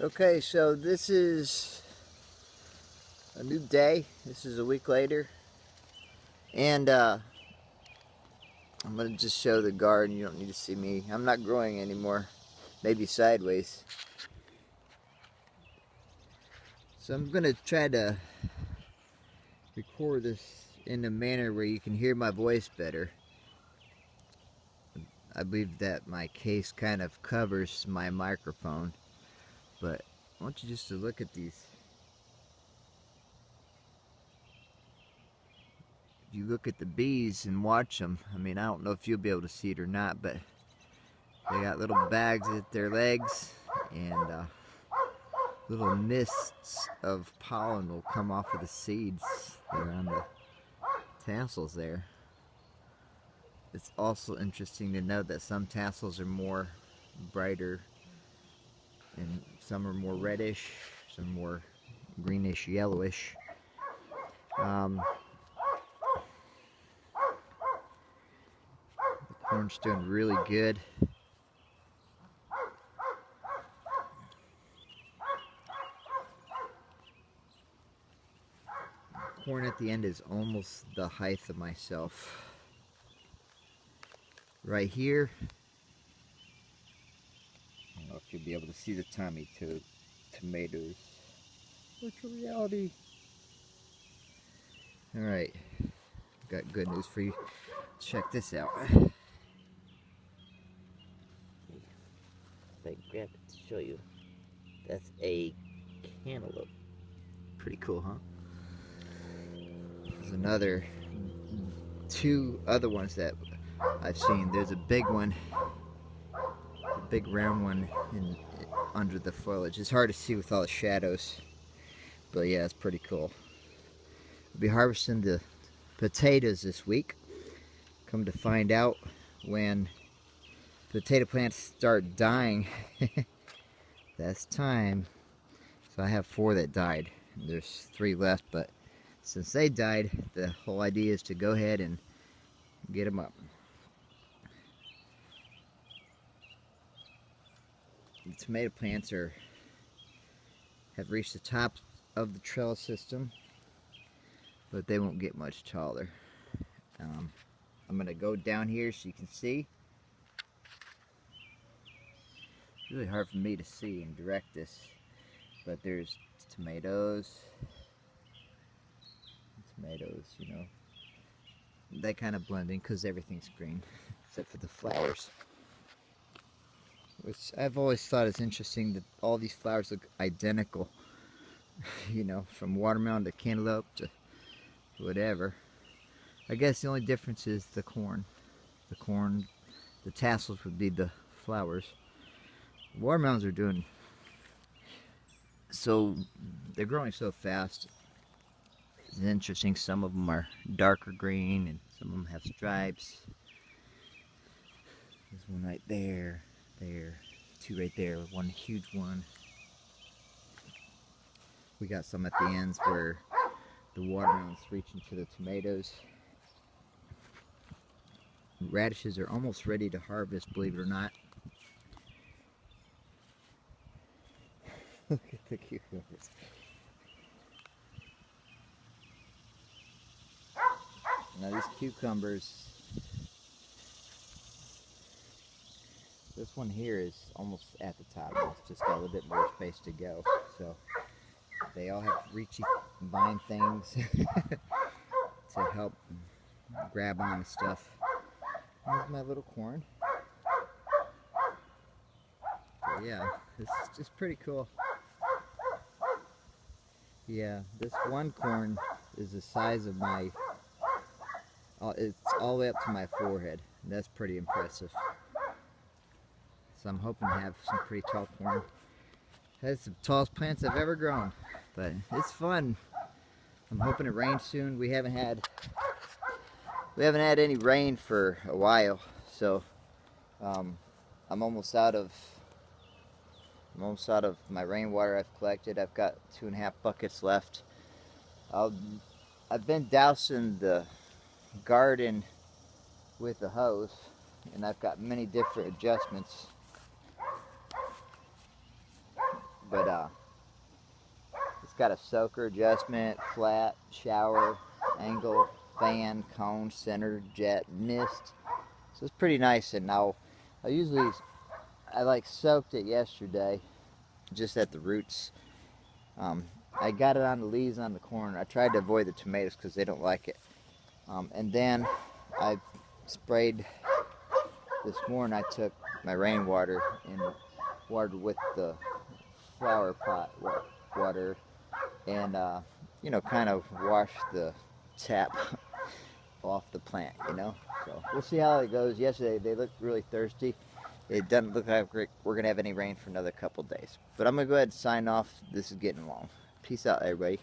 Okay, so this is a new day. This is a week later. And I'm going to just show the garden. You don't need to see me. I'm not growing anymore. Maybe sideways. So I'm going to try to record this in a manner where you can hear my voice better. I believe that my case kind of covers my microphone. But I want you just to look at these. If you look at the bees and watch them, I mean, I don't know if you'll be able to see it or not, but they got little bags at their legs, and little mists of pollen will come off of the seeds that are on the tassels there. It's also interesting to note that some tassels are more brighter and some are more reddish, some more greenish yellowish. The corn's doing really good. Corn at the end is almost the height of myself. Right here, I don't know if you'll be able to see the Tommy tomatoes. Virtual reality. Alright, got good news for you. Check this out. If I grab it to show you, that's a cantaloupe. Pretty cool, huh? There's another two other ones that I've seen. There's a big one, a big round one under the foliage. It's hard to see with all the shadows, but yeah, it's pretty cool. We'll be harvesting the potatoes this week. Come to find out, when potato plants start dying, that's time. So I have 4 that died. There's 3 left, but since they died, the whole idea is to go ahead and get them up. The tomato plants have reached the top of the trellis system, but they won't get much taller. I'm going to go down here so you can see. It's really hard for me to see and direct this, but there's tomatoes, you know. They kind of blend in because everything's green, except for the flowers. Which I've always thought is interesting, that all these flowers look identical. You know, from watermelon to cantaloupe to whatever. I guess the only difference is the corn. The tassels would be the flowers. Watermelons are doing so, they're growing so fast. It's interesting, some of them are darker green and some of them have stripes. There's one right there, 2 right there, one huge one. We got some at the ends where the watermelons reach into the tomatoes. Radishes are almost ready to harvest, believe it or not. Look at the cucumbers. Now these cucumbers, this one here is almost at the top. It's just got a little bit more space to go. So they all have reachy vine things to help grab on stuff. Here's my little corn. But yeah, it's just pretty cool. Yeah, this one corn is the size of my, it's all the way up to my forehead. That's pretty impressive. So I'm hoping to have some pretty tall corn. That's the tallest plants I've ever grown, but it's fun. I'm hoping it rains soon. We haven't had any rain for a while, so I'm almost out of my rainwater I've collected. I've got 2.5 buckets left. I've been dousing the garden with a hose, and I've got many different adjustments. But it's got a soaker adjustment, flat, shower, angle, fan, cone, center, jet, mist. So it's pretty nice. And now I like soaked it yesterday, just at the roots. Um, I got it on the leaves on the corn. I tried to avoid the tomatoes because they don't like it. And then I sprayed this morning. I took my rainwater and watered with the flower pot water, and kind of washed the tap off the plant. So we'll see how it goes. Yesterday they looked really thirsty. It doesn't look like we're gonna have any rain for another couple days. But I'm gonna go ahead and sign off. This is getting long. Peace out, everybody.